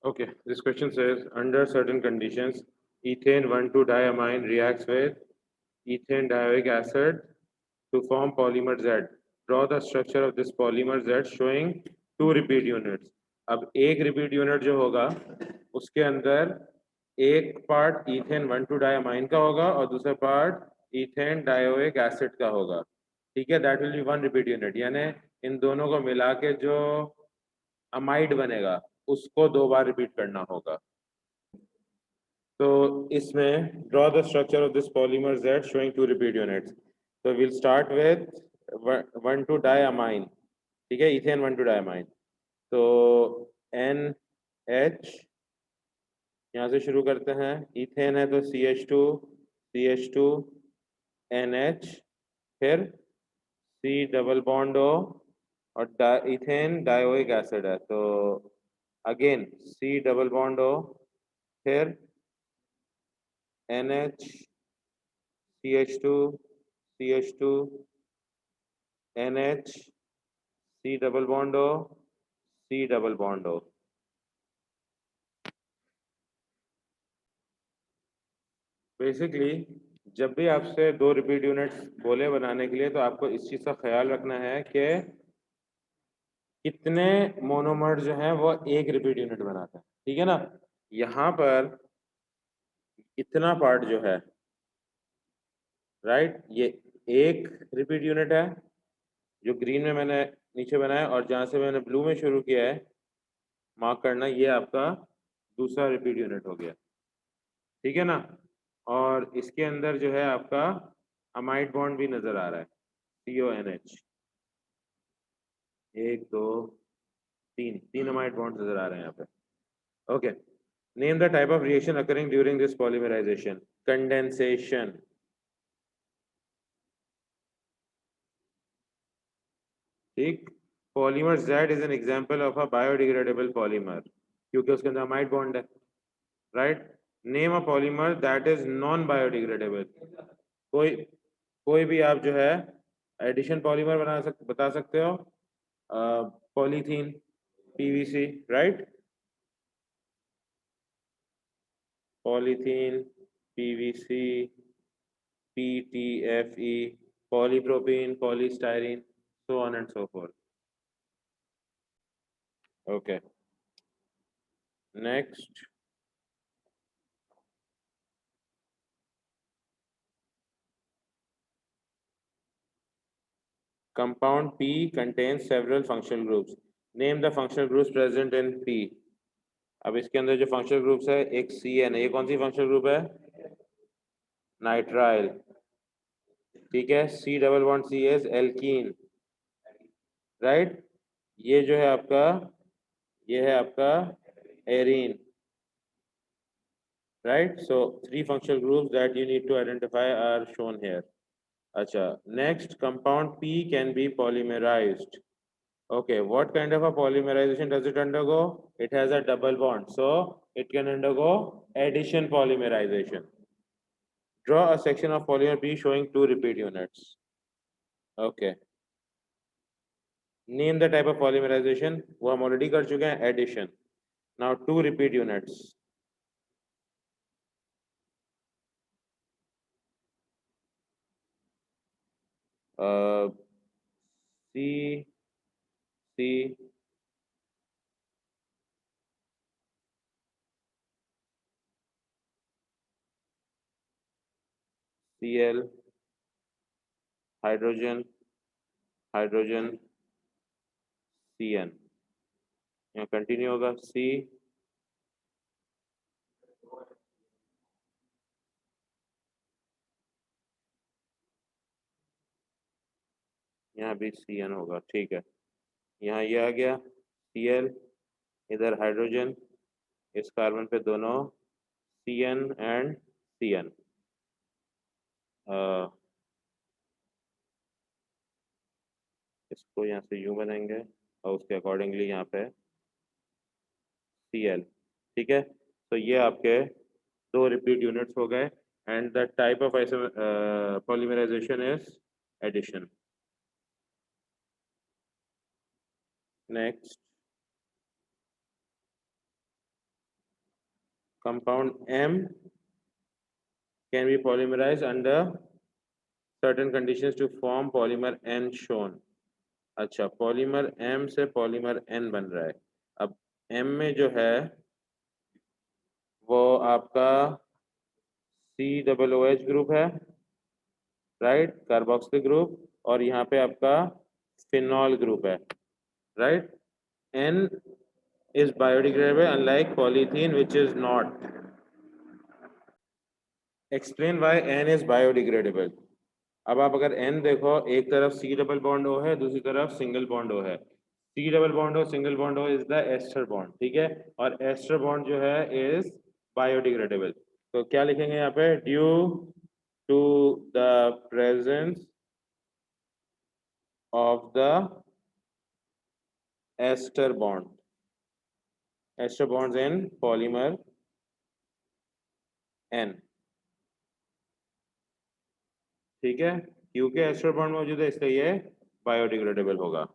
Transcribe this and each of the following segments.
Okay, this question says, under certain conditions, ethane 1,2-diamine reacts with ethane dioic acid to form polymer Z. Draw the structure of this polymer Z showing two repeat units. अब एक repeat unit जो होगा उसके अंदर एक part ethane 1,2-diamine का होगा और दूसरा पार्ट ethane dioic acid का होगा. ठीक है, that will be one repeat unit. यानी इन दोनों को मिला के जो अमाइड बनेगा उसको दो बार रिपीट करना होगा. तो इसमें draw the structure of this polymer Z showing two repeat units. तो विल स्टार्ट विद 1,2-diamine. ठीक है, इथेन 1,2-diamine. तो NH यहाँ से शुरू करते हैं. इथेन है तो CH2 CH2 NH, फिर C डबल बॉन्ड O और इथेन डायोइक एसिड है तो again C double bond O, फिर NH CH2 CH2 NH C double bond O C double bond O. Basically जब भी आपसे दो रिपीट यूनिट्स बोले बनाने के लिए तो आपको इस चीज़ का ख्याल रखना है कि कितने मोनोमर जो हैं वो एक रिपीट यूनिट बनाते हैं. ठीक है ना. यहाँ पर इतना पार्ट जो है, राइट, ये एक रिपीट यूनिट है जो ग्रीन में मैंने नीचे बनाया और जहाँ से मैंने ब्लू में शुरू किया है मार्क करना, ये आपका दूसरा रिपीट यूनिट हो गया. ठीक है ना. और इसके अंदर जो है आपका अमाइड बॉन्ड भी नजर आ रहा है, CONH. एक दो तीन, तीन अमाइड बॉन्ड नजर आ रहे हैं यहाँ पे. Okay, name the type of reaction occurring during this polymerisation. Condensation. ठीक. Polymer Z is an example of a biodegradable polymer क्योंकि उसके अंदर अमाइड बॉन्ड है, right. Name a polymer that is non biodegradable. कोई कोई भी आप जो है एडिशन पॉलीमर बता सकते हो. Polythene, PVC, right. Polythene, PVC, PTFE, polypropylene, polystyrene, so on and so forth. Okay. Next. Compound P contains several functional groups. Name the functional groups present in P. अब इसके अंदर जो functional groups है, एक CN है. ये कौन सी functional group है? नाइट्राइल. ठीक है. C double bond C is alkene, right. ये जो है आपका, ये है आपका arene, right. So three functional groups that you need to identify are shown here. Acha, next, compound P can be polymerized. Okay, what kind of a polymerization does it undergo? It has a double bond, so it can undergo addition polymerization. Draw a section of polymer P showing two repeat units. Okay, name the type of polymerization. वो हम already कर चुके हैं, addition. Now two repeat units. C C Cl, hydrogen hydrogen CN. यहाँ continue होगा C, यहाँ भी CN होगा. ठीक है, यहाँ ये आ गया Cl, इधर हाइड्रोजन, इस कार्बन पे दोनों CN एंड CN. इसको यहाँ से यूं बनाएंगे और उसके अकॉर्डिंगली यहाँ पे Cl. ठीक है, तो ये आपके दो रिपीट यूनिट्स हो गए and the type of polymerisation is addition. Next, compound M can be polymerized under certain conditions to form polymer N shown. अच्छा, पॉलीमर M से पॉलीमर N बन रहा है। अब M में जो है वो आपका COOH ग्रुप है, राइट, कार्बोक्सिल ग्रुप, और यहाँ पे आपका फिनॉल ग्रुप है, right. N is biodegradable unlike polyethylene which is not. Explain why N is biodegradable. अब आप अगर N देखो, एक तरफ C डबल बॉन्ड O है, दूसरी तरफ सिंगल बॉन्ड O है। C double bond O single bond O is the ester bond, ठीक है, और एस्टर बॉन्ड जो है इज बायोडिग्रेडेबल। तो क्या लिखेंगे यहाँ पे, due to the presence of the ester bond, ester bonds in polymer N, ठीक है, क्योंकि एस्टर बॉन्ड मौजूद है इसलिए ये बायोडिग्रेडेबल होगा।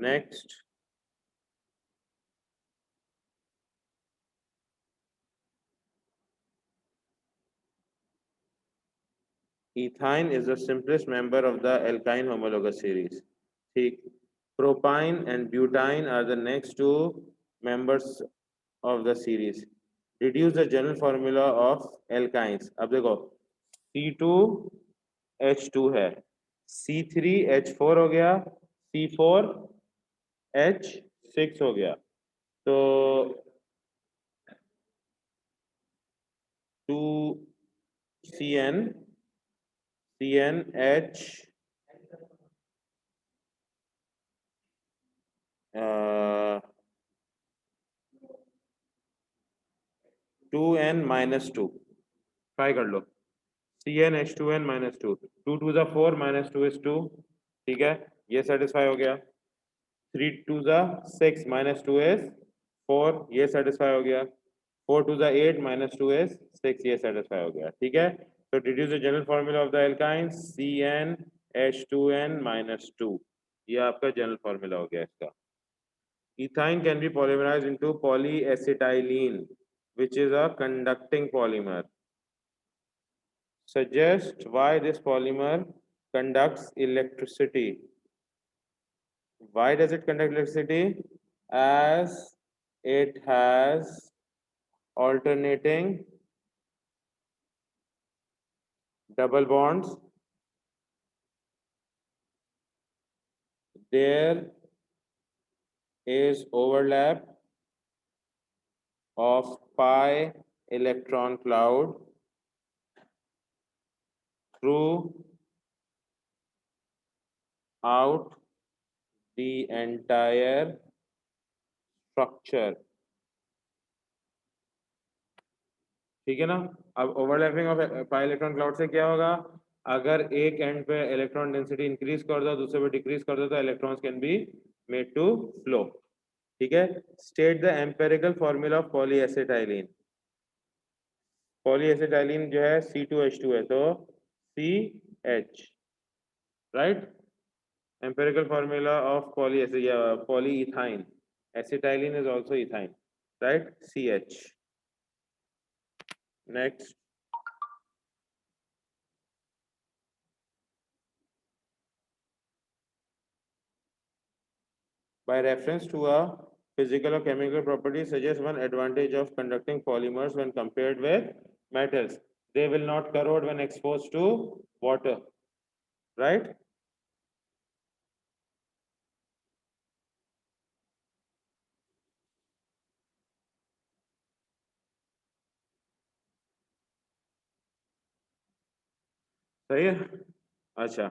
Next, ethyne is the simplest member of the alkyne homologous series. ठीक, propyne and butane are the next two members of the series. Deduce the general formula of alkynes. अब देखो, C2H2 है, C3H4 हो गया, C4H6 हो गया, तो 2CN CNH 2N minus 2, try कर लो, CnH2n minus 2, 2 2 ज़ा 4 minus 2 is 2, ठीक है, ये सेटिस्फाई हो गया। 3 2 ज़ा 6 minus 2 is 4, ये सेटिस्फाई हो गया। 4 2 ज़ा 8 minus 2 is 6, ये सेटिस्फाई हो गया, ठीक है। तो deduce the general formula of the alkyne, CnH2n minus 2, ये आपका जनरल फॉर्मूला हो गया इसका। Ethyne can be polymerized into polyacetylene, which is a conducting polymer. Suggest why this polymer conducts electricity. Why does it conduct electricity? As it has alternating double bonds. There is overlap of pi electron cloud throughout the entire structure. ठीक है ना। अब overlapping of pi electron cloud से क्या होगा, अगर एक and पे इलेक्ट्रॉन डेंसिटी इंक्रीज कर दो, दूसरे पे डिक्रीज कर दो, तो electrons can be made to flow, ठीक है। State the empirical formula of polyacetylene. Polyacetylene जो है C2H2 है, तो CH, right. Empirical formula of polyethyne, acetylene is also ethyne, right, CH। Next, by reference to a physical or chemical property, suggests one advantage of conducting polymers when compared with metals. They will not corrode when exposed to water, right? सही है। अच्छा,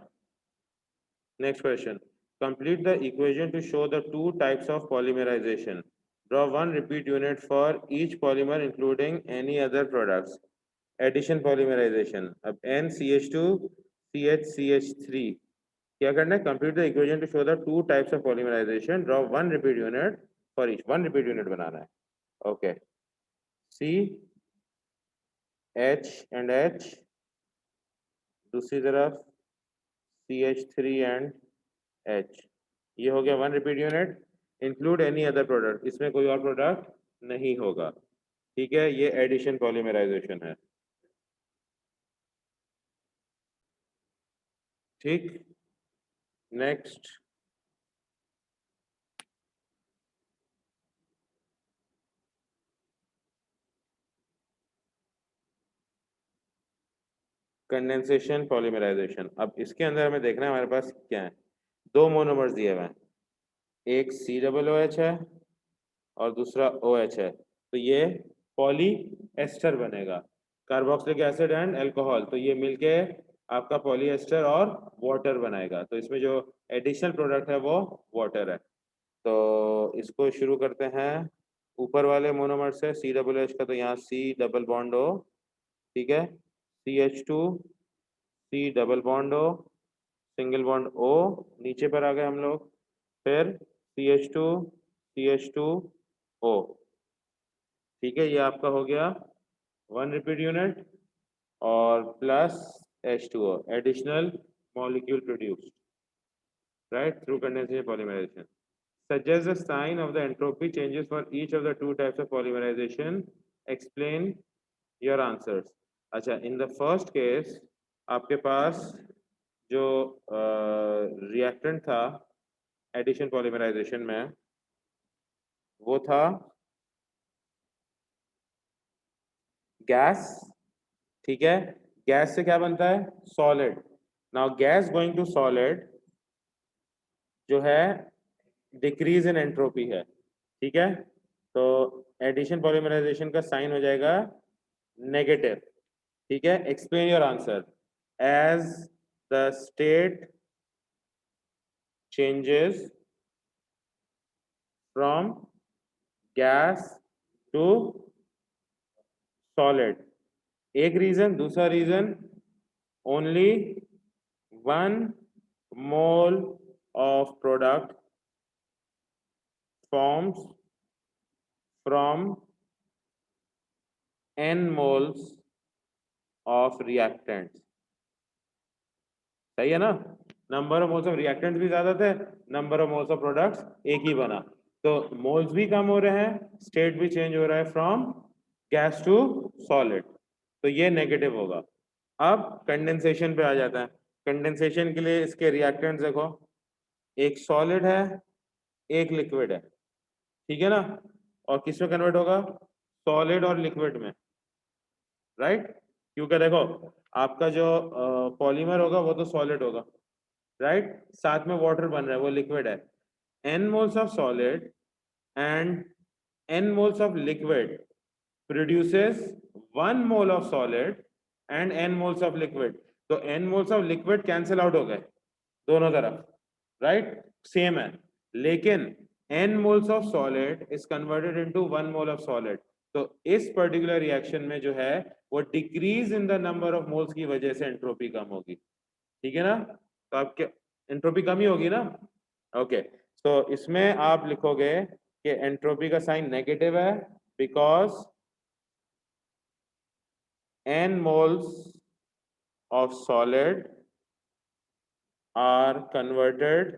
next question. Complete the equation to show the two types of polymerization. Draw one repeat unit for each polymer including any other products. Addition polymerization. अब NCH2 CHCH3 क्या करना है, complete the equation to show the two types of polymerisation, draw one repeat unit for each, one repeat unit बनाना है, okay. C H and H, दूसरी तरफ CH3 and H, ये हो गया one repeat unit. Include any other product, इसमें कोई और प्रोडक्ट नहीं होगा, ठीक है, ये एडिशन पॉलीमराइजेशन है। ठीक, नेक्स्ट कंडेंसेशन पॉलीमराइजेशन। अब इसके अंदर हमें देखना है हमारे पास क्या है, दो मोनोमर्स दिए हुए हैं, एक COOH है और दूसरा OH है, तो ये पॉली एस्टर बनेगा, कार्बोक्सिलिक एसिड एंड अल्कोहल, तो ये मिलके आपका पॉलीएस्टर और वाटर बनाएगा, तो इसमें जो एडिशनल प्रोडक्ट है वो वाटर है। तो इसको शुरू करते हैं ऊपर वाले मोनोमर से, COOH का, तो यहाँ C डबल बॉन्ड O, ठीक है, CH2 C double bond O, single bond O, नीचे पर आ गए हम लोग, फिर CH2 CH2O, ठीक है, ये आपका हो गया 1 रिपीट यूनिट और plus H2O, additional molecule produced, right, through condensation polymerization. Suggest the sign of the entropy changes for each of the two types of polymerization. Explain your answers. अच्छा, in the first case आपके पास जो reactant था addition polymerisation में, वो था gas, ठीक है, gas से क्या बनता है, solid. Now gas going to solid जो है डिक्रीज इन एंट्रोपी है, ठीक है, तो एडिशन पॉलीमराइजेशन का साइन हो जाएगा नेगेटिव, ठीक है। Explain your answer. As the state changes from gas to solid, एक रीजन, दूसरा reason only 1 mole of product forms from n moles of reactants, सही है ना, number of moles of reactants भी ज्यादा थे, number of moles of products एक ही बना, तो मोल्स भी कम हो रहे हैं, स्टेट भी चेंज हो रहा है फ्रॉम गैस टू सॉलिड, तो ये नेगेटिव होगा। अब कंडेंसेशन पे आ जाता है, कंडेंसेशन के लिए इसके रिएक्टेंट्स देखो, एक सॉलिड है एक लिक्विड है, ठीक है ना, और किस में कन्वर्ट होगा, सॉलिड और लिक्विड में, राइट, क्योंकि देखो आपका जो पॉलीमर होगा वो तो सॉलिड होगा, राइट, साथ में वाटर बन रहा है, वो लिक्विड है, n moles of solid and n moles of liquid produces 1 mole of solid and n moles of liquid, तो n moles of liquid cancel out हो गए दोनों तरफ, राइट, सेम है, लेकिन n moles of solid is converted into 1 mole of solid, तो इस particular reaction में जो है वो decrease in the number of moles की वजह से एंट्रोपी कम होगी, ठीक है ना, तो आपके एंट्रोपी कम ही होगी ना, ओके, तो इसमें आप लिखोगे कि एंट्रोपी का साइन नेगेटिव है because n moles of solid are converted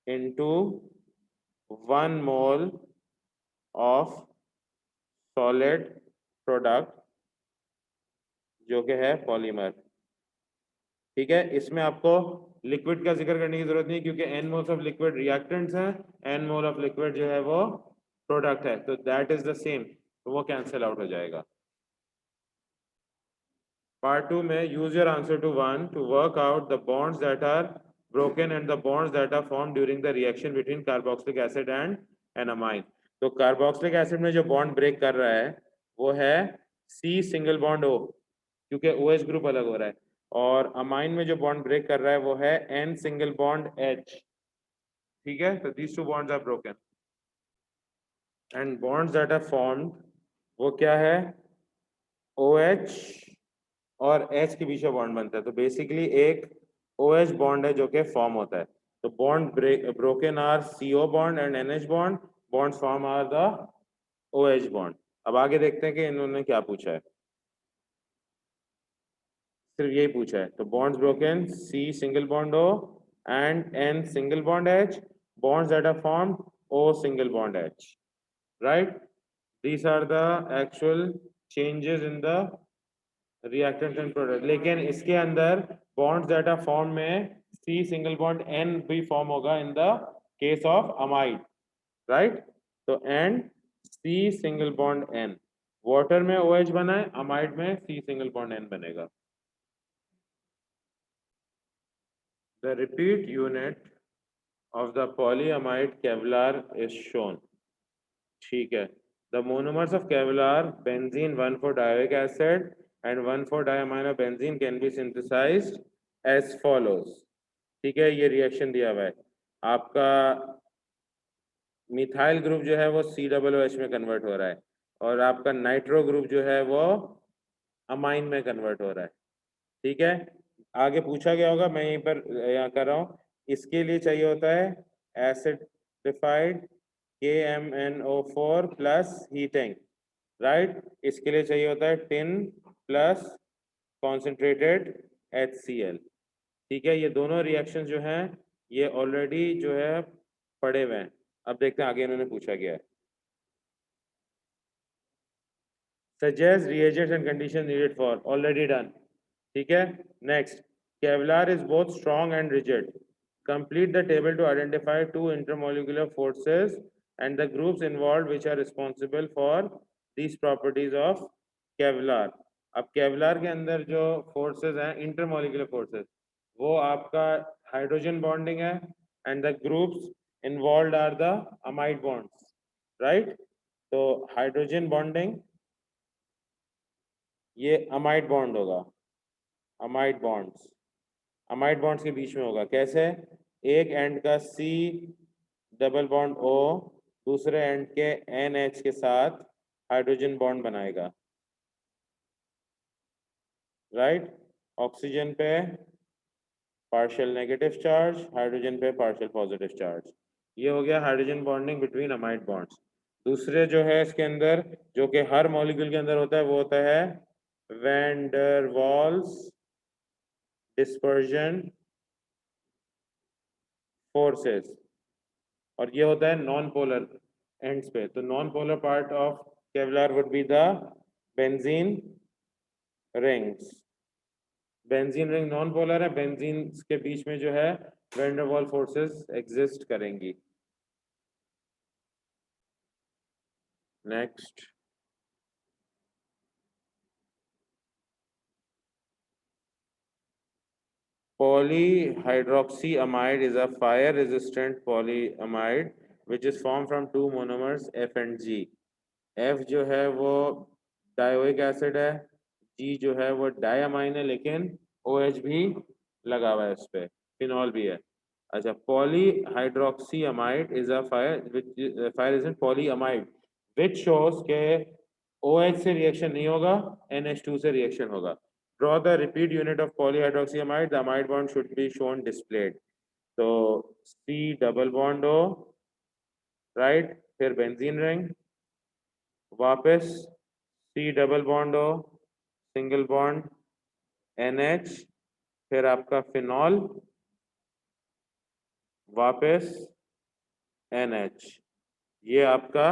into 1 mole of solid product जो कि है पॉलीमर, ठीक है, इसमें आपको लिक्विड का जिक्र करने की जरूरत नहीं क्योंकि n moles of liquid reactants हैं, n मोल ऑफ लिक्विड जो है वो प्रोडक्ट है, तो दैट इज द सेम, तो वो कैंसिल आउट हो जाएगा। पार्ट 2 में use your answer to 1 to work out the bonds that are broken and the bonds that are formed during the reaction between carboxylic acid and an amine, तो carboxylic acid में जो bond break कर रहा है वो है C single bond O, क्योंकि OH group अलग हो रहा है, और अमाइन में जो बॉन्ड ब्रेक कर रहा है वो है N सिंगल बॉन्ड H, ठीक है, तो these two bonds are broken and bonds that are formed वो क्या है, OH और H के बीच में बॉन्ड बनता है, तो बेसिकली एक OH बॉन्ड है जो कि फॉर्म होता है, तो bond broken are CO bond and NH bond, bonds form are the OH bond. अब आगे देखते हैं कि इन्होंने क्या पूछा है, सिर्फ यही पूछा है, तो bonds broken C single bond O and N single bond H, bonds that are formed O single bond H, right? These are the actual changes in the reactants and product. लेकिन इसके अंदर bonds that are formed में C single bond N भी form होगा in the case of amide, right? तो N C single bond N. Water में OH बना है, amide में C single bond N बनेगा. The repeat unit of the polyamide Kevlar is shown. ठीक है. The monomers of Kevlar, benzene 1,4-dioic acid and 1,4-diaminobenzene can be synthesized as follows. ठीक है, ये रिएक्शन दिया हुआ है. आपका मिथाइल ग्रुप जो है वो COOH में कन्वर्ट हो रहा है और आपका नाइट्रो ग्रुप जो है वो अमाइन में कन्वर्ट हो रहा है. ठीक है, आगे पूछा गया होगा, मैं यहीं पर यहाँ कर रहा हूँ. इसके लिए चाहिए होता है acidified KMnO4 plus heating, right. इसके लिए चाहिए होता है टिन प्लस कॉन्सेंट्रेटेड HCl. ठीक है, ये दोनों रिएक्शन जो हैं ये ऑलरेडी जो है पढ़े हुए हैं. अब देखते हैं आगे इन्होंने पूछा गया है. Suggest reagents and conditions needed for, already done. ठीक है, next. Kevlar is both strong and rigid. Complete the table to identify two intermolecular forces and the groups involved which are responsible for these properties of Kevlar. अब Kevlar के अंदर जो forces हैं intermolecular forces, वो आपका hydrogen bonding है and the groups involved are the amide bonds, right? तो hydrogen bonding ये अमाइड बॉन्ड होगा. अमाइड बॉन्ड्स के बीच में होगा. कैसे? एक एंड का C डबल बॉन्ड O दूसरे एंड के NH के साथ हाइड्रोजन बॉन्ड बनाएगा, राइट. ऑक्सीजन पे पार्शियल नेगेटिव चार्ज, हाइड्रोजन पे पार्शियल पॉजिटिव चार्ज. ये हो गया hydrogen bonding between amide bonds. दूसरे जो है इसके अंदर जो कि हर मॉलिक्यूल के अंदर होता है वो होता है van der Waals dispersion forces, और ये होता है नॉन पोलर एंड्स पे. तो non polar part of Kevlar would be the benzene rings. Benzene ring non polar है, बेंजीन के बीच में जो है वैन डर वाल फोर्सेस एग्जिस्ट करेंगी. Next. Polyhydroxyamide is a fire-resistant polyamide which is formed from two monomers F and G. F जो है वो डायोइक एसिड है, G जो है वो डायमाइन है लेकिन OH भी लगा हुआ है, उस पे फिनॉल भी है. अच्छा, polyhydroxyamide is a fire-resistant polyamide which shows के OH से रिएक्शन नहीं होगा, NH2 से रिएक्शन होगा. Draw the repeat unit of polyhydroxyamide. The amide bond should be shown displayed. So C double bond O, right? फिर benzene ring, वापस C double bond O, single bond NH, फिर आपका phenol, वापस NH. ये आपका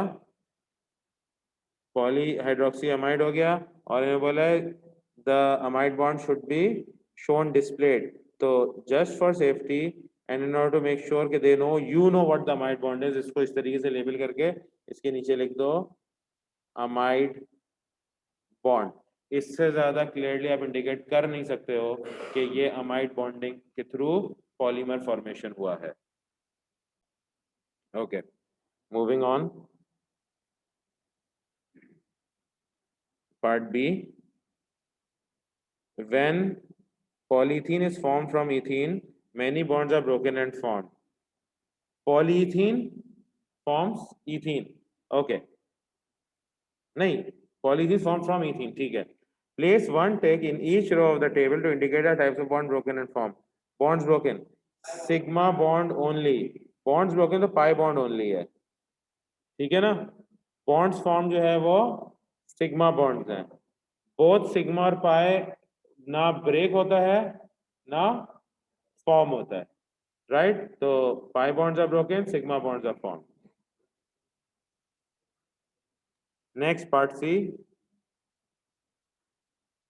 पॉलीहाइड्रोक्सीअमाइड हो गया. और इन्होंने बोला है the amide bond should be shown displayed. तो just for safety and in order to make sure कि they know you know what the amide bond is, इसको इस तरीके से लेबल करके इसके नीचे लिख दो amide bond. इससे ज्यादा क्लियरली आप इंडिकेट कर नहीं सकते हो कि ये amide bonding के थ्रू पॉलीमर फॉर्मेशन हुआ है. Okay, moving on. Part B. When polyethylene is formed from ethene, many bonds are broken and formed. Polyethylene forms ethene. Okay. नहीं, polyethylene formed from ethene. ठीक है. Place one tick in each row of the table to indicate the types of bond broken and formed. Bonds broken. Sigma bond only. Bonds broken तो pi bond only है. ठीक है ना. Bonds formed जो है वो sigma bonds हैं. Both sigma और pi ना ब्रेक होता है ना फॉर्म होता है, राइट. तो pi bonds are broken, sigma bonds are form. Next, part C.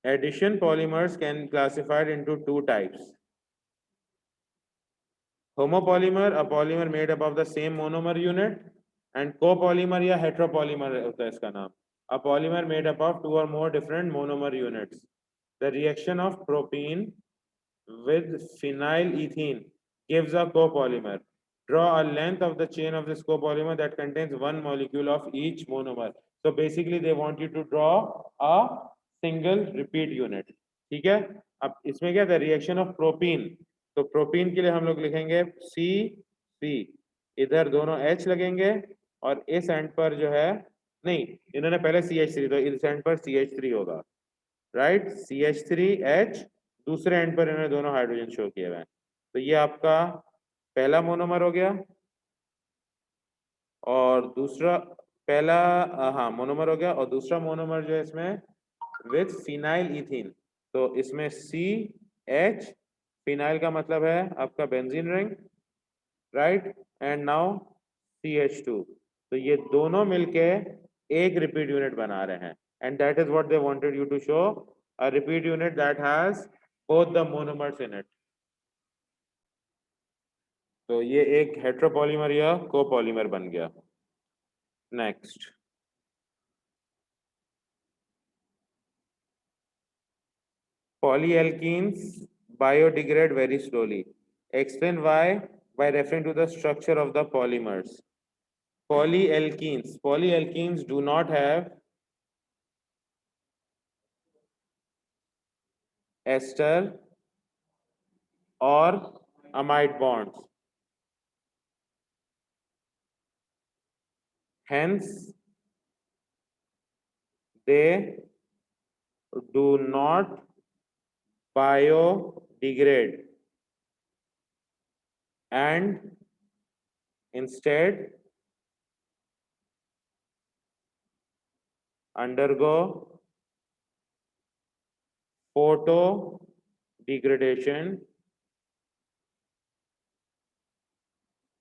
Addition polymers can be classified into two types. Homopolymer, a polymer made up of the same monomer unit, and copolymer या heteropolymer होता है इसका नाम. A polymer made up of two or more different monomer units. The reaction of propene with phenylethene gives a copolymer. Draw a length of the chain of this copolymer that contains one molecule of each monomer. So basically they want you to draw a single repeat unit. ठीक है. अब इसमें क्या था, reaction of propene. तो propene के लिए हम लोग लिखेंगे सी सी, इधर दोनों H लगेंगे और इस एंड पर जो है, नहीं इन्होंने पहले CH3, तो इस एंड पर CH3 होगा, राइट. CH3H, दूसरे एंड पर इन्होंने दोनों हाइड्रोजन शो किए हुए हैं. तो ये आपका पहला मोनोमर हो गया और दूसरा पहला हाँ मोनोमर हो गया, और दूसरा मोनोमर जो है इसमें विथ फिनाइल इथीन. तो इसमें CH, फिनाइल का मतलब है आपका benzene ring, right, and now CH2. तो ये दोनों मिलके एक रिपीट यूनिट बना रहे हैं, and that is what they wanted you to show, a repeat unit that has both the monomers in it. तो ये एक हेट्रोपॉलीमर या कोपॉलीमर बन गया. Next, polyalkenes biodegrade very slowly. Explain why by referring to the structure of the polymers. Polyalkenes do not have ester or amide bonds. Hence, they do not biodegrade and instead undergo photo degradation,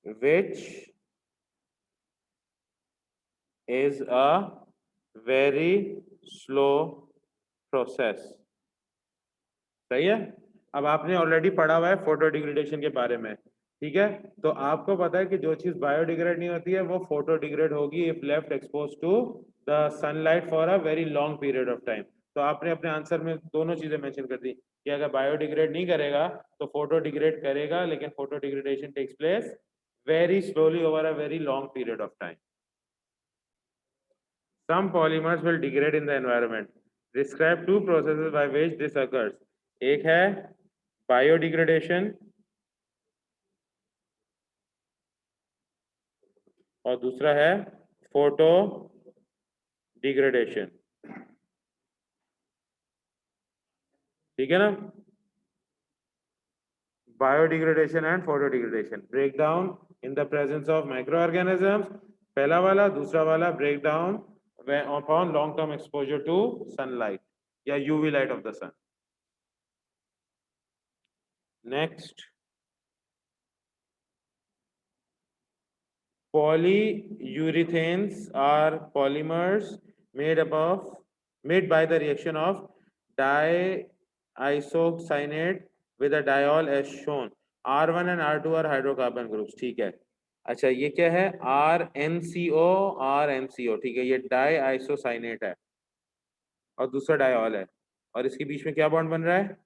which is a very slow process. सही है. अब आपने already पढ़ा हुआ है photo degradation के बारे में, ठीक है. तो आपको पता है कि जो चीज बायोडिग्रेड नहीं होती है वो फोटो डिग्रेड होगी if left expose to the sunlight for a very long period of time. तो आपने अपने आंसर में दोनों चीजें मेंशन कर दी कि अगर बायोडिग्रेड नहीं करेगा तो फोटो डिग्रेड करेगा, लेकिन photo degradation takes place very slowly over a very long period of time. Some polymers will degrade in the environment. Describe two processes by which this occurs. एक है biodegradation और दूसरा है photo degradation. ठीक है ना. Biodegradation and photodegradation. Breakdown in the presence of microorganisms. पहला वाला, दूसरा वाला breakdown upon long term exposure to sunlight या UV light of the sun. Next, polyurethanes are polymers made by the reaction of diisocyanate with a diol as shown. R1 and R2 are hydrocarbon groups. ठीक है. अच्छा ये क्या है, RNCO RNCO. ठीक है, ये डाइआइसोसाइनेट है और दूसरा डायॉल है, और इसके बीच में क्या बॉन्ड बन रहा है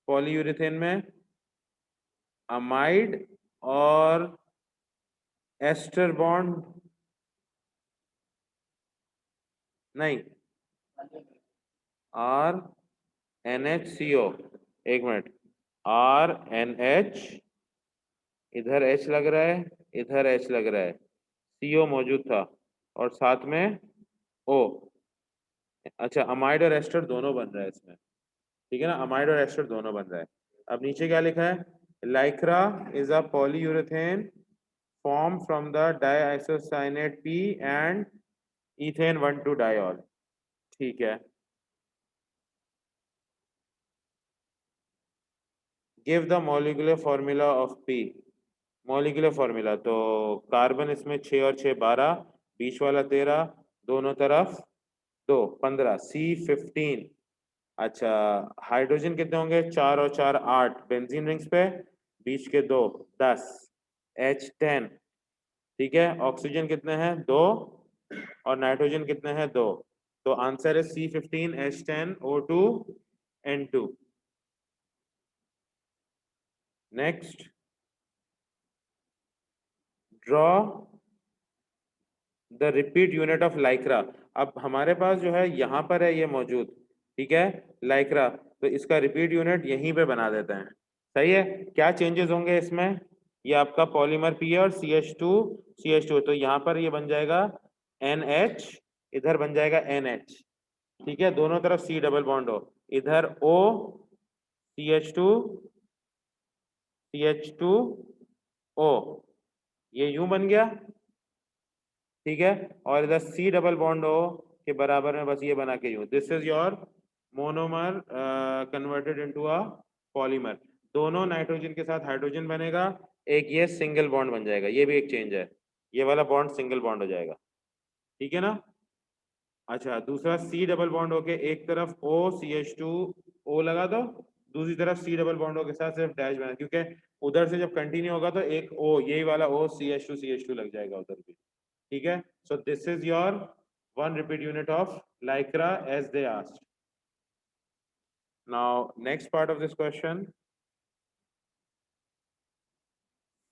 पॉलीयूरेथेन में, अमाइड और एस्टर बॉन्ड, नहीं RNHCO. एक मिनट, RNH, इधर H लग रहा है, इधर H लग रहा है, CO मौजूद था और साथ में O. अच्छा अमाइड और एस्टर दोनों बन रहा है इसमें, ठीक है ना, अमाइड और एस्टर दोनों बन रहा है. अब नीचे क्या लिखा है, Lycra is a polyurethane form from the diisocyanate P and ethane 1,2 diol. ठीक है. Give the molecular formula of P. Molecular formula तो कार्बन इसमें 6 और 6 12, बीच वाला 13, दोनों तरफ 2, 15, C15। अच्छा, हाइड्रोजन कितने होंगे? 4 और 4 8 बेंजीन रिंग्स पे, बीच के 2 10, H10। ठीक है, ऑक्सीजन कितने हैं? 2, और नाइट्रोजन कितने हैं? 2। तो आंसर है C15 H10 O2 N2। Next, draw the repeat unit of Lycra. अब हमारे पास जो है यहाँ पर है ये मौजूद, ठीक है, लाइक्रा, तो इसका रिपीट यूनिट यहीं पे बना देते हैं। सही है, क्या चेंजेस होंगे इसमें? ये आपका पॉलीमर पी है और CH2 तो यहाँ पर ये बन जाएगा NH, इधर बन जाएगा NH। ठीक है, दोनों तरफ C डबल बॉन्ड हो, इधर O CH2 CH2O, ये यूं बन गया। ठीक है, और इधर C डबल बॉन्ड O के बराबर में बस ये बना के यूं, this is your monomer converted into a polymer. दोनों नाइट्रोजन के साथ हाइड्रोजन बनेगा, एक ये सिंगल बॉन्ड बन जाएगा, ये भी एक चेंज है, ये वाला बॉन्ड सिंगल बॉन्ड हो जाएगा। ठीक है ना? अच्छा, दूसरा C डबल बॉन्ड होके एक तरफ O CH2O लगा दो, दूसरी तरफ C डबल बॉन्ड हो के साथ सिर्फ डैश बना, क्योंकि उधर से जब कंटिन्यू होगा तो एक O, यही वाला O CH2 लग जाएगा उधर भी। ठीक है, so this is your one repeat unit of Lycra as they asked. Now next part of this question,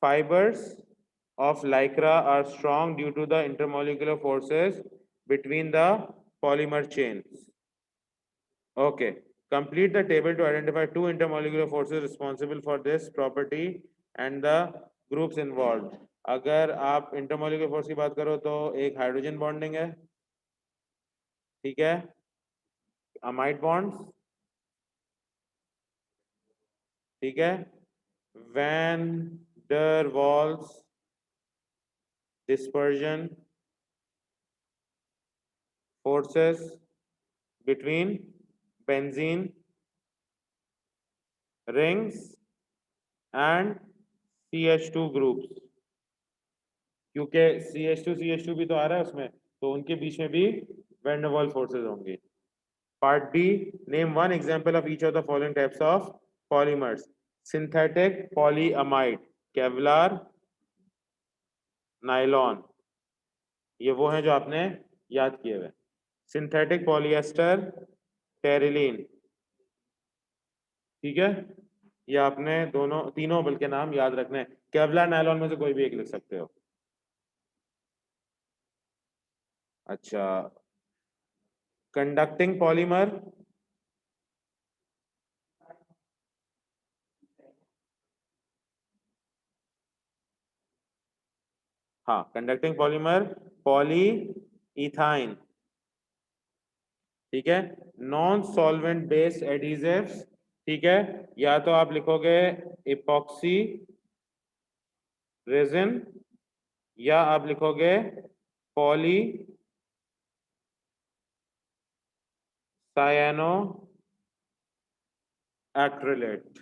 fibers of lycra are strong due to the intermolecular forces between the polymer chains. Okay, complete the table to identify two intermolecular forces responsible for this property and the groups involved. अगर आप intermolecular force की बात करो तो एक hydrogen bonding है, ठीक है, अमाइड बॉन्ड्स, ठीक है, van der Waals dispersion forces between benzene rings and CH2 groups, क्योंकि CH2 भी तो आ रहा है उसमें, तो उनके बीच में भी वैन डर वाल्स फोर्सेस होंगी। Part B, name one example of each of the following types of polymers. Synthetic polyamide, Kevlar, nylon, ये वो हैं जो आपने याद किए हुए। सिंथेटिक पॉलिएस्टर, टेरिलीन, ठीक है, ये आपने दोनों तीनों बल्कि नाम याद रखने हैं, केवलार नायलॉन में से कोई भी एक लिख सकते हो। अच्छा, कंडक्टिंग पॉलीमर, हाँ, कंडक्टिंग पॉलीमर पॉली इथाइन, ठीक है, नॉन सॉल्वेंट बेस्ड एडिजिव्स, ठीक है, या तो आप लिखोगे इपॉक्सी रेजिन, या आप लिखोगे पॉली सायानो एक्रिलेट।